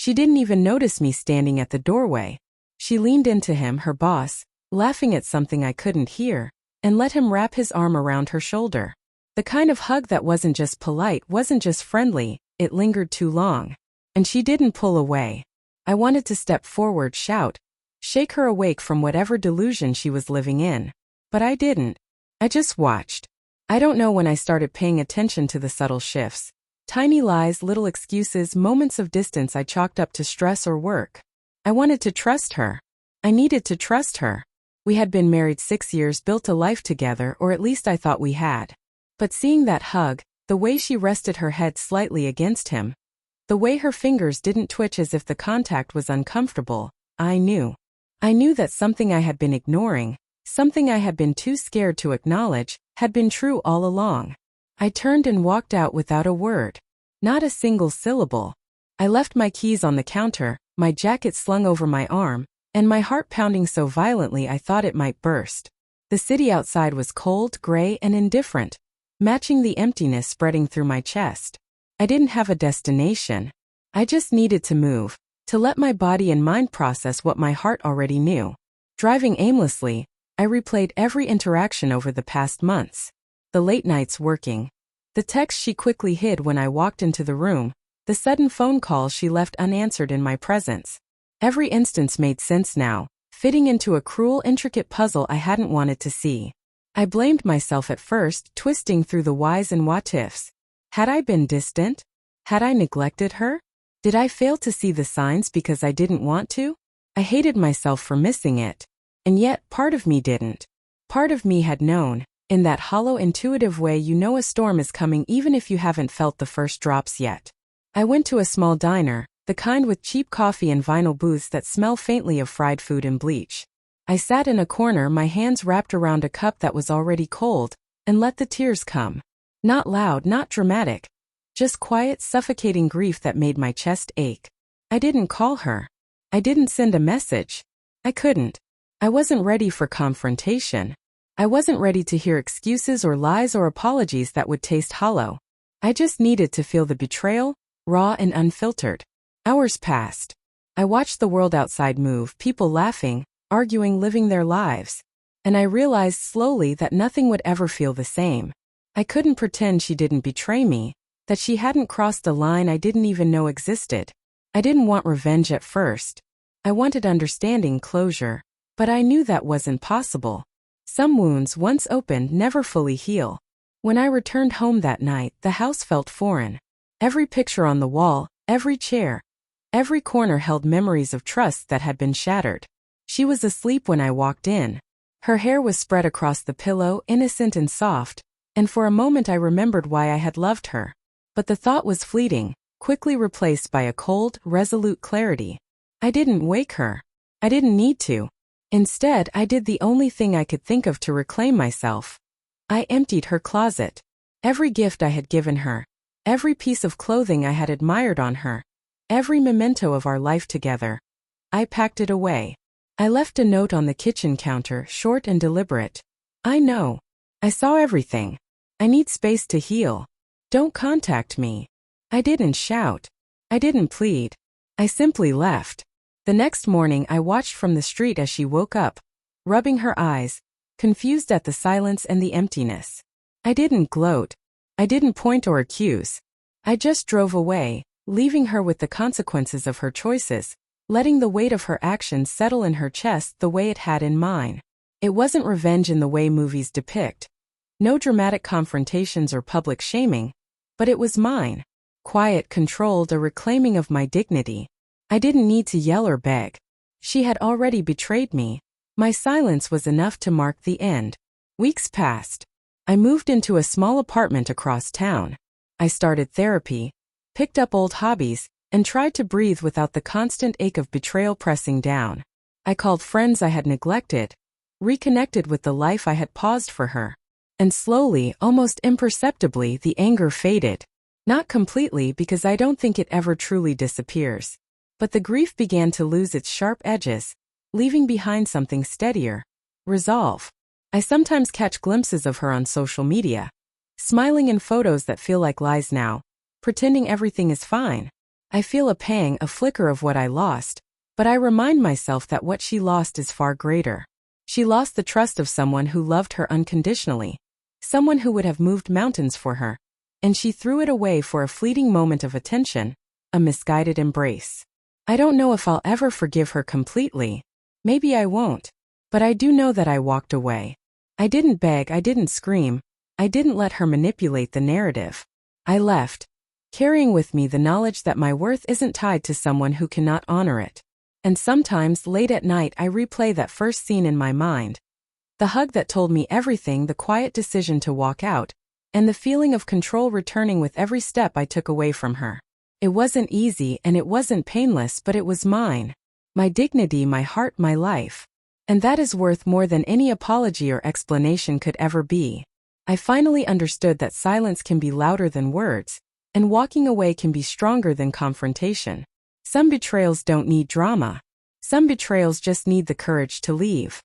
She didn't even notice me standing at the doorway. She leaned into him, her boss, laughing at something I couldn't hear, and let him wrap his arm around her shoulder. The kind of hug that wasn't just polite, wasn't just friendly, it lingered too long. And she didn't pull away. I wanted to step forward, shout, shake her awake from whatever delusion she was living in. But I didn't. I just watched. I don't know when I started paying attention to the subtle shifts. Tiny lies, little excuses, moments of distance I chalked up to stress or work. I wanted to trust her. I needed to trust her. We had been married 6 years, built a life together, or at least I thought we had. But seeing that hug, the way she rested her head slightly against him, the way her fingers didn't twitch as if the contact was uncomfortable, I knew. I knew that something I had been ignoring, something I had been too scared to acknowledge, had been true all along. I turned and walked out without a word. Not a single syllable. I left my keys on the counter, my jacket slung over my arm, and my heart pounding so violently I thought it might burst. The city outside was cold, gray, and indifferent, matching the emptiness spreading through my chest. I didn't have a destination. I just needed to move, to let my body and mind process what my heart already knew. Driving aimlessly, I replayed every interaction over the past months. The late nights working. The text she quickly hid when I walked into the room. The sudden phone calls she left unanswered in my presence. Every instance made sense now, fitting into a cruel, intricate puzzle I hadn't wanted to see. I blamed myself at first, twisting through the whys and what-ifs. Had I been distant? Had I neglected her? Did I fail to see the signs because I didn't want to? I hated myself for missing it. And yet, part of me didn't. Part of me had known, in that hollow, intuitive way you know a storm is coming even if you haven't felt the first drops yet. I went to a small diner, the kind with cheap coffee and vinyl booths that smell faintly of fried food and bleach. I sat in a corner, my hands wrapped around a cup that was already cold, and let the tears come. Not loud, not dramatic. Just quiet, suffocating grief that made my chest ache. I didn't call her. I didn't send a message. I couldn't. I wasn't ready for confrontation. I wasn't ready to hear excuses or lies or apologies that would taste hollow. I just needed to feel the betrayal, raw and unfiltered. Hours passed. I watched the world outside move, people laughing, arguing, living their lives. And I realized slowly that nothing would ever feel the same. I couldn't pretend she didn't betray me, that she hadn't crossed a line I didn't even know existed. I didn't want revenge at first. I wanted understanding, closure. But I knew that wasn't possible. Some wounds, once opened, never fully heal. When I returned home that night, the house felt foreign. Every picture on the wall, every chair, every corner held memories of trust that had been shattered. She was asleep when I walked in. Her hair was spread across the pillow, innocent and soft, and for a moment I remembered why I had loved her. But the thought was fleeting, quickly replaced by a cold, resolute clarity. I didn't wake her. I didn't need to. Instead, I did the only thing I could think of to reclaim myself. I emptied her closet. Every gift I had given her, every piece of clothing I had admired on her, every memento of our life together. I packed it away. I left a note on the kitchen counter, short and deliberate. I know. I saw everything. I need space to heal. Don't contact me. I didn't shout. I didn't plead. I simply left. The next morning I watched from the street as she woke up, rubbing her eyes, confused at the silence and the emptiness. I didn't gloat. I didn't point or accuse. I just drove away, leaving her with the consequences of her choices, letting the weight of her actions settle in her chest the way it had in mine. It wasn't revenge in the way movies depict. No dramatic confrontations or public shaming, but it was mine. Quiet, controlled, a reclaiming of my dignity. I didn't need to yell or beg. She had already betrayed me. My silence was enough to mark the end. Weeks passed. I moved into a small apartment across town. I started therapy, picked up old hobbies, and tried to breathe without the constant ache of betrayal pressing down. I called friends I had neglected, reconnected with the life I had paused for her. And slowly, almost imperceptibly, the anger faded. Not completely, because I don't think it ever truly disappears. But the grief began to lose its sharp edges, leaving behind something steadier. Resolve. I sometimes catch glimpses of her on social media, smiling in photos that feel like lies now, pretending everything is fine. I feel a pang, a flicker of what I lost, but I remind myself that what she lost is far greater. She lost the trust of someone who loved her unconditionally, someone who would have moved mountains for her, and she threw it away for a fleeting moment of attention, a misguided embrace. I don't know if I'll ever forgive her completely. Maybe I won't. But I do know that I walked away. I didn't beg, I didn't scream, I didn't let her manipulate the narrative. I left, carrying with me the knowledge that my worth isn't tied to someone who cannot honor it. And sometimes, late at night, I replay that first scene in my mind. The hug that told me everything, the quiet decision to walk out, and the feeling of control returning with every step I took away from her. It wasn't easy and it wasn't painless, but it was mine. My dignity, my heart, my life. And that is worth more than any apology or explanation could ever be. I finally understood that silence can be louder than words, and walking away can be stronger than confrontation. Some betrayals don't need drama. Some betrayals just need the courage to leave.